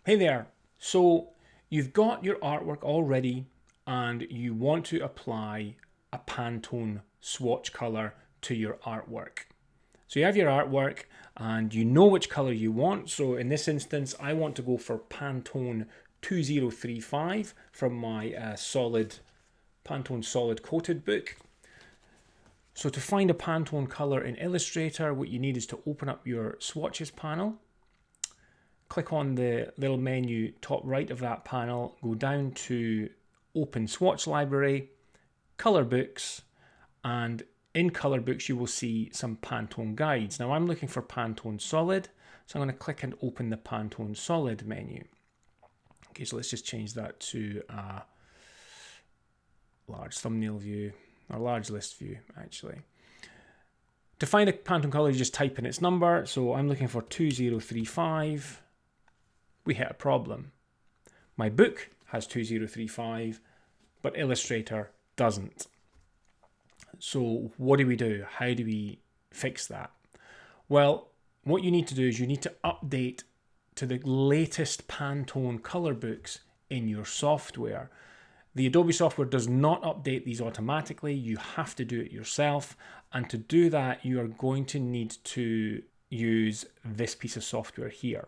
Hey there. So you've got your artwork all ready and you want to apply a Pantone swatch color to your artwork. So you have your artwork and you know which color you want. So in this instance, I want to go for Pantone 2035 from my Pantone solid coated book. So to find a Pantone color in Illustrator, what you need is to open up your swatches panel. Click on the little menu top right of that panel, go down to Open Swatch Library, Colour Books, and in Colour Books you will see some Pantone guides. Now I'm looking for Pantone Solid, so I'm going to click and open the Pantone Solid menu. Okay, so let's just change that to a large thumbnail view, or large list view actually. To find a Pantone colour, you just type in its number, so I'm looking for 2035. We hit a problem. My book has 2035, but Illustrator doesn't. So what do we do? How do we fix that? Well, what you need to do is you need to update to the latest Pantone Colour Books in your software. The Adobe software does not update these automatically. You have to do it yourself. And to do that, you are going to need to use this piece of software here.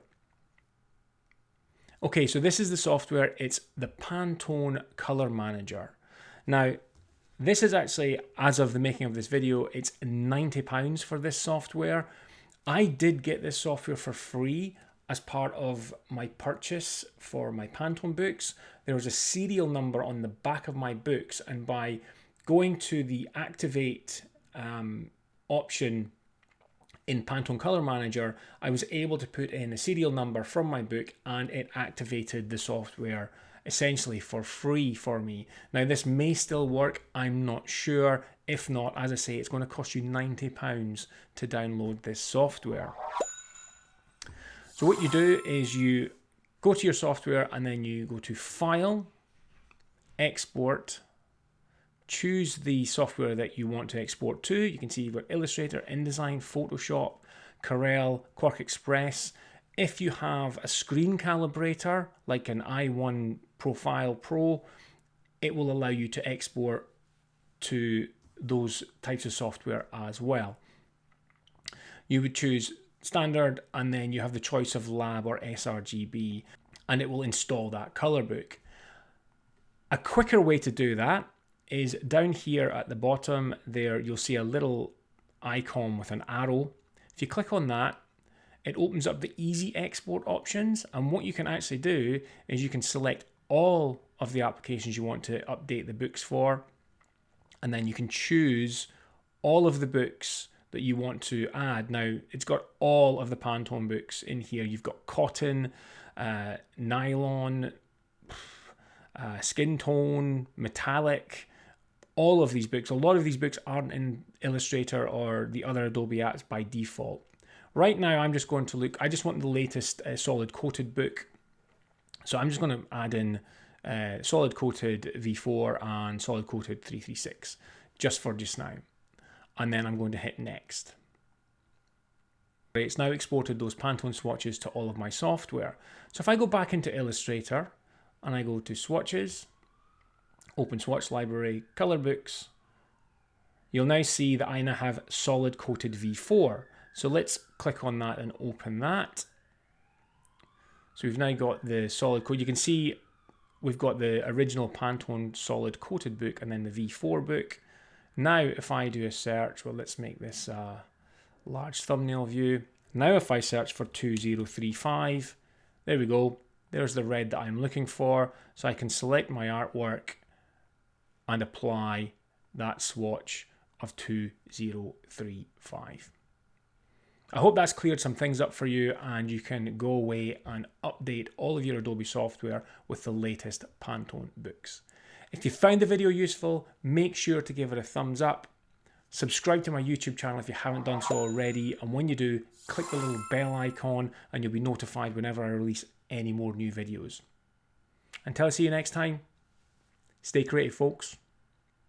Okay, so this is the software. It's the Pantone Colour Manager. Now, this is actually, as of the making of this video, it's £90 for this software. I did get this software for free as part of my purchase for my Pantone books. There was a serial number on the back of my books, and by going to the Activate option in Pantone Colour Manager, I was able to put in a serial number from my book and it activated the software essentially for free for me. Now this may still work, I'm not sure. If not, as I say, it's going to cost you £90 to download this software. So what you do is you go to your software and then you go to File, Export, choose the software that you want to export to. You can see you've got Illustrator, InDesign, Photoshop, Corel, Quark Express. If you have a screen calibrator like an i1 Profile Pro, it will allow you to export to those types of software as well. You would choose standard and then you have the choice of lab or sRGB and it will install that color book. A quicker way to do that is down here at the bottom there, you'll see a little icon with an arrow. If you click on that, it opens up the easy export options, and what you can actually do is you can select all of the applications you want to update the books for, and then you can choose all of the books that you want to add. Now it's got all of the Pantone books in here. You've got cotton, nylon, skin tone, metallic, all of these books. A lot of these books aren't in Illustrator or the other Adobe apps by default. Right now I'm just going to look, I just want the latest solid coated book. So I'm just going to add in solid coated V4 and solid coated 336 just for just now. And then I'm going to hit next. It's now exported those Pantone swatches to all of my software. So if I go back into Illustrator and I go to Swatches, Open Swatch Library, Colour Books, you'll now see that I now have solid coated V4. So let's click on that and open that. So we've now got the solid coat. You can see we've got the original Pantone solid coated book and then the V4 book. Now if I do a search, well, let's make this a large thumbnail view. Now if I search for 2035, there we go. There's the red that I'm looking for. So I can select my artwork and apply that swatch of 2035. I hope that's cleared some things up for you and you can go away and update all of your Adobe software with the latest Pantone books. If you found the video useful, make sure to give it a thumbs up. Subscribe to my YouTube channel if you haven't done so already, and when you do, click the little bell icon and you'll be notified whenever I release any more new videos. Until I see you next time, stay creative, folks.